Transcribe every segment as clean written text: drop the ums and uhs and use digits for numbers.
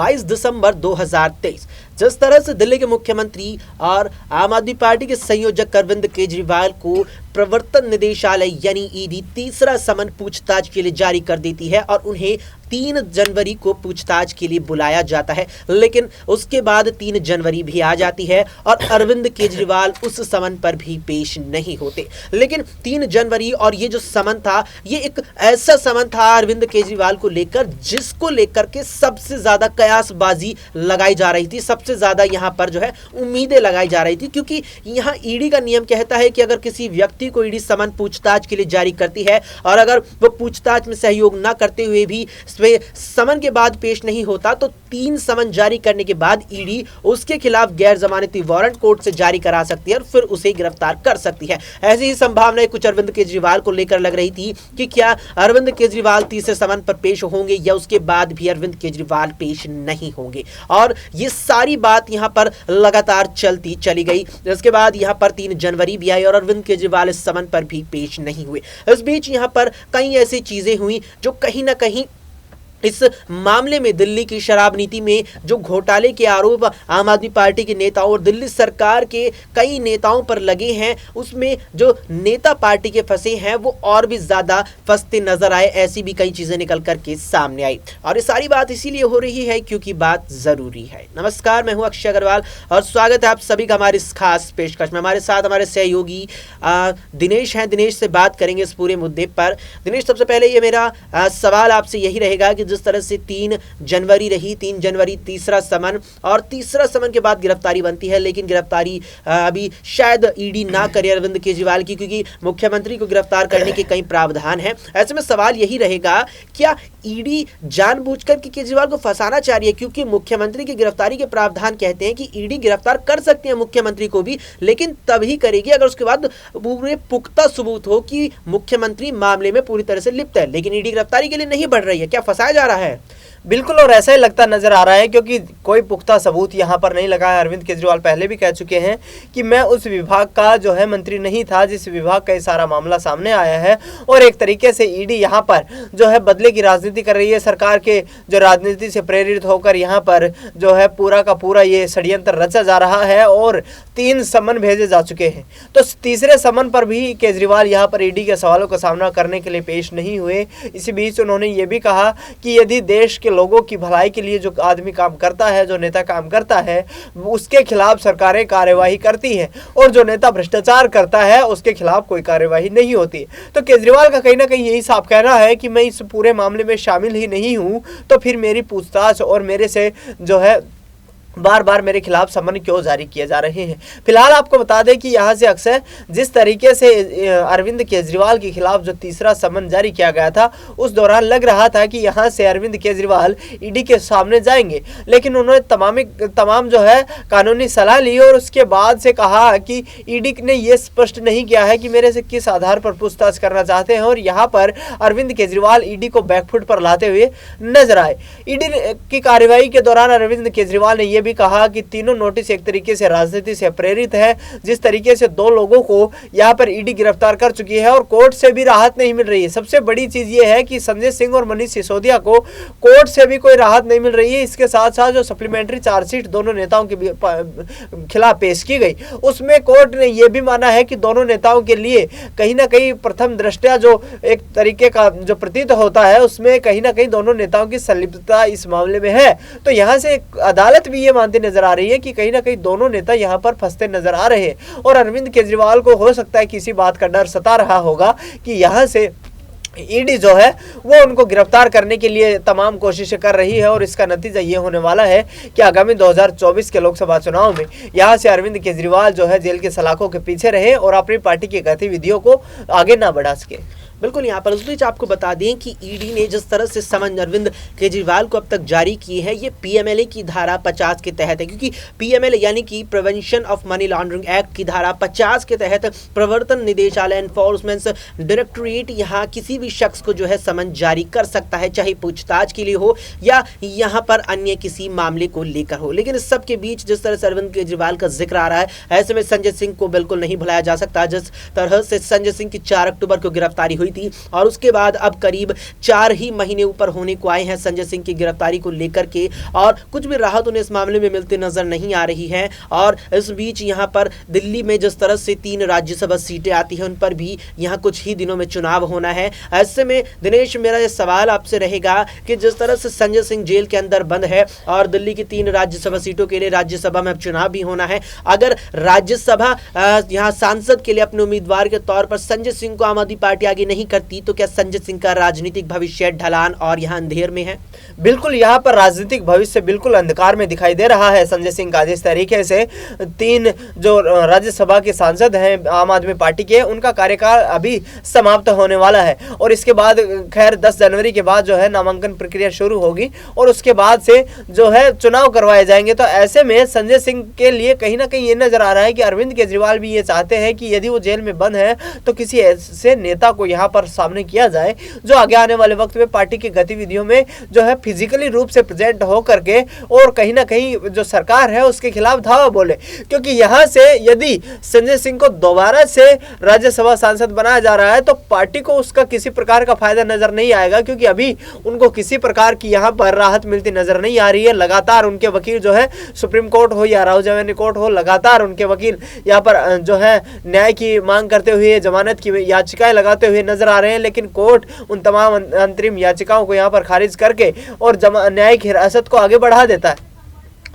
22 दिसंबर 2023 जिस तरह से दिल्ली के मुख्यमंत्री और आम आदमी पार्टी के संयोजक अरविंद केजरीवाल को प्रवर्तन निदेशालय यानी ईडी तीसरा समन पूछताछ के लिए जारी कर देती है और उन्हें 3 जनवरी को पूछताछ के लिए बुलाया जाता है, लेकिन उसके बाद 3 जनवरी भी आ जाती है और अरविंद केजरीवाल उस समन पर भी पेश नहीं होते। लेकिन 3 जनवरी और ये जो समन था, ये एक ऐसा समन था अरविंद केजरीवाल को लेकर जिसको लेकर के सबसे ज्यादा कयासबाजी लगाई जा रही थी, सबसे ज्यादा यहाँ पर जो है उम्मीदें लगाई जा रही थी, क्योंकि यहाँ ईडी का नियम कहता है कि अगर किसी व्यक्ति को ईडी समन पूछताछ के लिए जारी करती है और अगर वो पूछताछ में सहयोग न करते हुए भी समन के बाद पेश नहीं होता तो 3 समन जारी करने के बाद ईडी उसके खिलाफ गैर जमानती वारंट कोर्ट से जारी करा सकती है और फिर उसे गिरफ्तार कर सकती है। ऐसी ही संभावनाएं कुछ अरविंद केजरीवाल को लेकर लग रही थी कि क्या अरविंद केजरीवाल तीसरे समन पर पेश होंगे या उसके बाद भी अरविंद केजरीवाल पेश नहीं होंगे, और ये सारी बात यहाँ पर लगातार चलती चली गई। इसके बाद यहाँ पर 3 जनवरी भी आई और अरविंद केजरीवाल इस समन पर भी पेश नहीं हुए। इस बीच यहाँ पर कई ऐसी चीजें हुई जो कहीं ना कहीं इस मामले में दिल्ली की शराब नीति में जो घोटाले के आरोप आम आदमी पार्टी के नेताओं और दिल्ली सरकार के कई नेताओं पर लगे हैं, उसमें जो नेता पार्टी के फंसे हैं वो और भी ज्यादा फंसते नजर आए। ऐसी भी कई चीजें निकल करके सामने आई और ये सारी बात इसीलिए हो रही है क्योंकि बात जरूरी है। नमस्कार, मैं हूं अक्षय अग्रवाल और स्वागत है आप सभी का हमारे इस खास पेशकश में। हमारे साथ हमारे सहयोगी दिनेश हैं। दिनेश से बात करेंगे इस पूरे मुद्दे पर। दिनेश, सबसे पहले ये मेरा सवाल आपसे यही रहेगा कि जिस तरह से 3 जनवरी रही, 3 जनवरी तीसरा समन और तीसरा समन के बाद गिरफ्तारी बनती है, लेकिन गिरफ्तारी अभी शायद ईडी ना करे अरविंद केजरीवाल की, क्योंकि मुख्यमंत्री को गिरफ्तार करने के कई प्रावधान हैं। ऐसे में सवाल यही रहेगा, क्या ईडी जानबूझकर के केजरीवाल को फंसाना चाह रही है? क्योंकि मुख्यमंत्री की गिरफ्तारी के प्रावधान कहते हैं कि ईडी गिरफ्तार कर सकती है मुख्यमंत्री को भी, लेकिन तभी करेगी अगर उसके बाद पूरे पुख्ता सबूत हो कि मुख्यमंत्री मामले में पूरी तरह से लिप्त है। लेकिन ईडी गिरफ्तारी के लिए नहीं बढ़ रही है, क्या फंसाया जा रहा है? बिल्कुल, और ऐसा ही लगता नजर आ रहा है क्योंकि कोई पुख्ता सबूत यहाँ पर नहीं लगा है। अरविंद केजरीवाल पहले भी कह चुके हैं कि मैं उस विभाग का जो है मंत्री नहीं था जिस विभाग का ये सारा मामला सामने आया है, और एक तरीके से ईडी यहाँ पर जो है बदले की राजनीति कर रही है। सरकार के जो राजनीति से प्रेरित होकर यहाँ पर जो है पूरा का पूरा ये षड्यंत्र रचा जा रहा है और 3 समन भेजे जा चुके हैं। तो तीसरे समन पर भी केजरीवाल यहाँ पर ईडी के सवालों का सामना करने के लिए पेश नहीं हुए। इसी बीच उन्होंने ये भी कहा कि यदि देश के लोगों की भलाई के लिए जो आदमी काम करता है, जो नेता काम करता है, उसके खिलाफ सरकारें कार्यवाही करती हैं और जो नेता भ्रष्टाचार करता है उसके खिलाफ कोई कार्यवाही नहीं होती। तो केजरीवाल का कहीं ना कहीं यही साफ कहना है कि मैं इस पूरे मामले में शामिल ही नहीं हूं, तो फिर मेरी पूछताछ और मेरे से जो है बार बार मेरे खिलाफ समन क्यों जारी किए जा रहे हैं। फिलहाल आपको बता दें कि यहाँ से अक्सर जिस तरीके से अरविंद केजरीवाल के खिलाफ जो तीसरा समन जारी किया गया था, उस दौरान लग रहा था कि यहाँ से अरविंद केजरीवाल ईडी के सामने जाएंगे, लेकिन उन्होंने तमाम जो है कानूनी सलाह ली और उसके बाद से कहा कि ईडी ने यह स्पष्ट नहीं किया है कि मेरे से किस आधार पर पूछताछ करना चाहते हैं, और यहाँ पर अरविंद केजरीवाल ईडी को बैकफुट पर लाते हुए नजर आए। ईडी की कार्यवाही के दौरान अरविंद केजरीवाल ने यह भी कहा कि तीनों नोटिस एक तरीके से राजनीति से प्रेरित है। जिस तरीके से 2 लोगों को यहां पर ईडी गिरफ्तार कर चुकी है और कोर्ट से भी राहत नहीं मिल रही है। सबसे बड़ी चीज यह है कि संजय सिंह और मनीष सिसोदिया को कोर्ट से भी कोई राहत नहीं मिल रही है। इसके साथ साथ जो सप्लीमेंट्री चार्जशीट दोनों नेताओं के खिलाफ पेश की गई, उसमें कोर्ट ने यह भी माना है कि दोनों नेताओं के लिए कहीं ना कहीं प्रथम दृष्टया जो एक तरीके का जो प्रतीत होता है, उसमें कहीं ना कहीं दोनों नेताओं की संलिप्तता इस मामले में है। तो यहां से अदालत भी ये मानती नजर आ रही है कि कहीं ना कहीं दोनों नेता यहां पर फंसते नजर आ रहे हैं और अरविंद केजरीवाल को हो सकता है किसी बात का डर सता रहा होगा कि यहां से ईडी जो है वो उनको गिरफ्तार करने के लिए तमाम कोशिशें कर रही है, और इसका नतीजा ये होने वाला है कि आगामी 2024 के लोकसभा चुनाव में यहां से अरविंद केजरीवाल जो है जेल के सलाखों के पीछे रहे और अपनी पार्टी की गतिविधियों को आगे ना बढ़ा सके। बिल्कुल, यहाँ पर उस बीच आपको बता दें कि ईडी ने जिस तरह से समन अरविंद केजरीवाल को अब तक जारी किए हैं, ये पीएमएलए की धारा 50 के तहत है, क्योंकि पीएमएलए यानी कि prevention of money laundering act की धारा 50 के तहत प्रवर्तन निदेशालय एनफोर्समेंट डायरेक्टोरेट यहाँ किसी भी शख्स को जो है समन जारी कर सकता है, चाहे पूछताछ के लिए हो या यहाँ पर अन्य किसी मामले को लेकर हो। लेकिन इस सब के बीच जिस तरह से अरविंद केजरीवाल का जिक्र आ रहा है, ऐसे में संजय सिंह को बिल्कुल नहीं भुलाया जा सकता। जिस तरह से संजय सिंह की 4 अक्टूबर को गिरफ्तारी हुई, हुई थी और उसके बाद अब करीब 4 ही महीने ऊपर होने को आए हैं संजय सिंह की गिरफ्तारी को लेकर के और कुछ भी राहत उन्हें इस मामले में मिलती नजर नहीं आ रही है। और इस बीच यहां पर दिल्ली में जिस तरह से 3 राज्यसभा सीटें आती हैं उन पर भी यहां कुछ ही दिनों में चुनाव होना है। ऐसे में दिनेश, मेरा यह सवाल आपसे रहेगा कि जिस तरह से संजय सिंह जेल के अंदर बंद है और दिल्ली की 3 राज्यसभा सीटों के लिए राज्यसभा में अब चुनाव भी होना है, अगर राज्यसभा यहां सांसद के लिए अपने उम्मीदवार के तौर पर संजय सिंह को आम आदमी पार्टी आगे नहीं करती तो क्या संजय सिंह का राजनीतिक भविष्य ढलान और यहां अंधेर में है? बिल्कुल, यहाँ पर राजनीतिक भविष्य बिल्कुल अंधकार में दिखाई दे रहा है संजय सिंह का। जिस तरीके से 3 जो राज्यसभा के सांसद हैं आम आदमी पार्टी के, उनका कार्यकाल अभी समाप्त होने वाला है और इसके बाद खैर 10 जनवरी के बाद जो है नामांकन प्रक्रिया शुरू होगी और उसके बाद से जो है चुनाव करवाए जाएंगे। तो ऐसे में संजय सिंह के लिए कहीं ना कहीं ये नजर आ रहा है कि अरविंद केजरीवाल भी ये चाहते हैं कि यदि वो जेल में बंद है तो किसी ऐसे नेता को यहाँ पर सामने किया जाए जो आगे आने वाले वक्त में पार्टी की गतिविधियों में जो है फिजिकली रूप से प्रेजेंट हो करके और कहीं ना कहीं जो सरकार है उसके खिलाफ धावा बोले। क्योंकि यहाँ से यदि संजय सिंह को दोबारा से राज्यसभा सांसद बनाया जा रहा है तो पार्टी को उसका किसी प्रकार का फायदा नजर नहीं आएगा, क्योंकि अभी उनको किसी प्रकार की यहाँ पर राहत मिलती नजर नहीं आ रही है। लगातार उनके वकील जो है सुप्रीम कोर्ट हो या राउजावेनी कोर्ट हो, लगातार उनके वकील यहाँ पर जो है न्याय की मांग करते हुए, जमानत की याचिकाएं लगाते हुए नजर आ रहे हैं, लेकिन कोर्ट उन तमाम अंतरिम याचिकाओं को यहाँ पर खारिज करके और न्यायिक हिरासत को आगे बढ़ा देता है।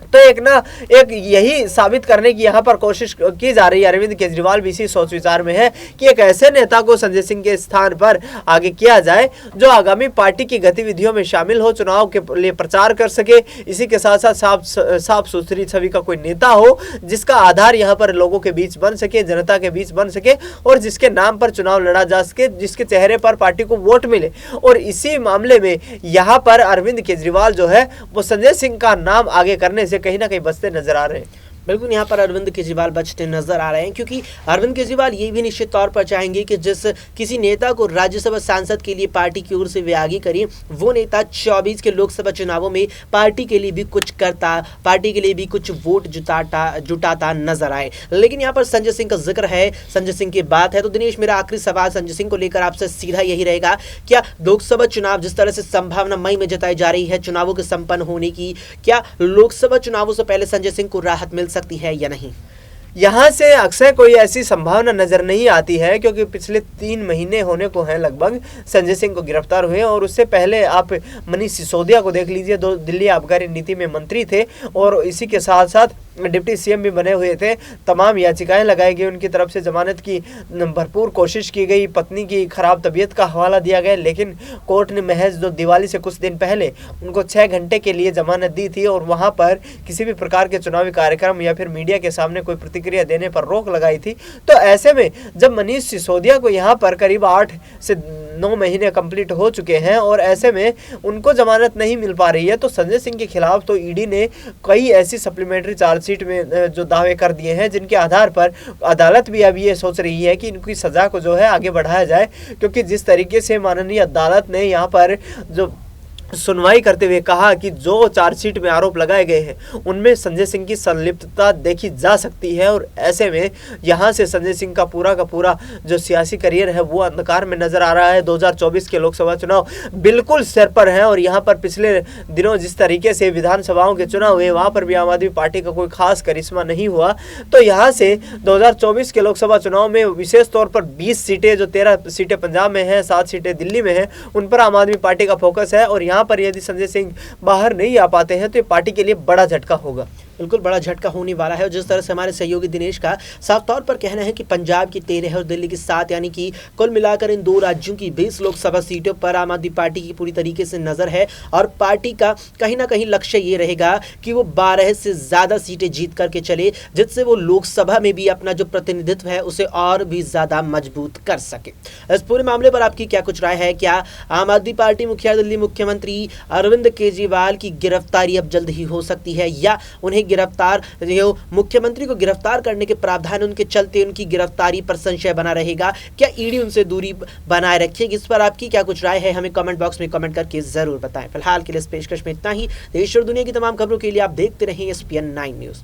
तो एक यही साबित करने की यहाँ पर कोशिश की जा रही है। अरविंद केजरीवाल भी इसी सोच विचार में है कि एक ऐसे नेता को संजय सिंह के स्थान पर आगे किया जाए जो आगामी पार्टी की गतिविधियों में शामिल हो, चुनाव के लिए प्रचार कर सके, इसी के साथ साथ साफ सुथरी छवि का कोई नेता हो जिसका आधार यहाँ पर लोगों के बीच बन सके, जनता के बीच बन सके और जिसके नाम पर चुनाव लड़ा जा सके, जिसके चेहरे पर पार्टी को वोट मिले। और इसी मामले में यहाँ पर अरविंद केजरीवाल जो है वो संजय सिंह का नाम आगे करने से कहीं ना कहीं बचते नजर आ रहे हैं। बिल्कुल, यहाँ पर अरविंद केजरीवाल बचते नजर आ रहे हैं क्योंकि अरविंद केजरीवाल ये भी निश्चित तौर पर चाहेंगे कि जिस किसी नेता को राज्यसभा सांसद के लिए पार्टी की ओर से वे आगे करें, वो नेता 24 के लोकसभा चुनावों में पार्टी के लिए भी कुछ करता, पार्टी के लिए भी कुछ वोट जुटाता नजर आए। लेकिन यहाँ पर संजय सिंह का जिक्र है, संजय सिंह की बात है, तो दिनेश, मेरा आखिरी सवाल संजय सिंह को लेकर आपसे सीधा यही रहेगा, क्या लोकसभा चुनाव जिस तरह से संभावना मई में जताई जा रही है चुनावों के संपन्न होने की, क्या लोकसभा चुनावों से पहले संजय सिंह को राहत मिल सकती है या नहीं? यहाँ से अक्सर कोई ऐसी संभावना नजर नहीं आती है, क्योंकि पिछले 3 महीने होने को हैं लगभग संजय सिंह को गिरफ्तार हुए और उससे पहले आप मनीष सिसोदिया को देख लीजिए, जो दिल्ली आबकारी नीति में मंत्री थे और इसी के साथ साथ डिप्टी सीएम भी बने हुए थे। तमाम याचिकाएं लगाई गई, उनकी तरफ से जमानत की भरपूर कोशिश की गई, पत्नी की खराब तबीयत का हवाला दिया गया, लेकिन कोर्ट ने महज जो दिवाली से कुछ दिन पहले उनको 6 घंटे के लिए जमानत दी थी और वहां पर किसी भी प्रकार के चुनावी कार्यक्रम या फिर मीडिया के सामने कोई प्रतिक्रिया देने पर रोक लगाई थी। तो ऐसे में जब मनीष सिसोदिया को यहाँ पर करीब 8 से 9 महीने कंप्लीट हो चुके हैं और ऐसे में उनको जमानत नहीं मिल पा रही है, तो संजय सिंह के खिलाफ तो ईडी ने कई ऐसी सप्लीमेंट्री चार्जशीट में जो दावे कर दिए हैं जिनके आधार पर अदालत भी अब ये सोच रही है कि इनकी सजा को जो है आगे बढ़ाया जाए। क्योंकि जिस तरीके से माननीय अदालत ने यहाँ पर जो सुनवाई करते हुए कहा कि जो चार्जशीट में आरोप लगाए गए हैं उनमें संजय सिंह की संलिप्तता देखी जा सकती है और ऐसे में यहां से संजय सिंह का पूरा जो सियासी करियर है वो अंधकार में नजर आ रहा है। 2024 के लोकसभा चुनाव बिल्कुल सिर पर हैं और यहां पर पिछले दिनों जिस तरीके से विधानसभाओं के चुनाव हुए वहां पर भी आम आदमी पार्टी का कोई खास करिश्मा नहीं हुआ। तो यहाँ से 2024 के लोकसभा चुनाव में विशेष तौर पर 20 सीटें, जो 13 सीटें पंजाब में हैं, 7 सीटें दिल्ली में हैं, उन पर आम आदमी पार्टी का फोकस है और यहाँ पर यदि संजय सिंह बाहर नहीं आ पाते हैं तो ये पार्टी के लिए बड़ा झटका होगा। बिल्कुल बड़ा झटका होने वाला है। और जिस तरह से हमारे सहयोगी दिनेश का साफ तौर पर कहना है कि पंजाब की 13 और दिल्ली की 7 यानी कि कुल मिलाकर इन 2 राज्यों की 20 लोकसभा सीटों पर आम आदमी पार्टी की पूरी तरीके से नजर है और पार्टी का कहीं ना कहीं लक्ष्य ये रहेगा कि वो 12 से ज्यादा सीटें जीत करके चले, जिससे वो लोकसभा में भी अपना जो प्रतिनिधित्व है उसे और भी ज्यादा मजबूत कर सके। इस पूरे मामले पर आपकी क्या कुछ राय है? क्या आम आदमी पार्टी मुखिया दिल्ली मुख्यमंत्री अरविंद केजरीवाल की गिरफ्तारी अब जल्द ही हो सकती है या उन्हें गिरफ्तार मुख्यमंत्री को गिरफ्तार करने के प्रावधान उनके चलते उनकी गिरफ्तारी पर संशय बना रहेगा? क्या ईडी उनसे दूरी बनाए रखेगी? इस पर आपकी क्या कुछ राय है? हमें कमेंट बॉक्स में कमेंट करके जरूर बताएं। फिलहाल के लिए इस पेशकश में इतना ही। देश और दुनिया की तमाम खबरों के लिए आप देखते रहें SPN 9 न्यूज।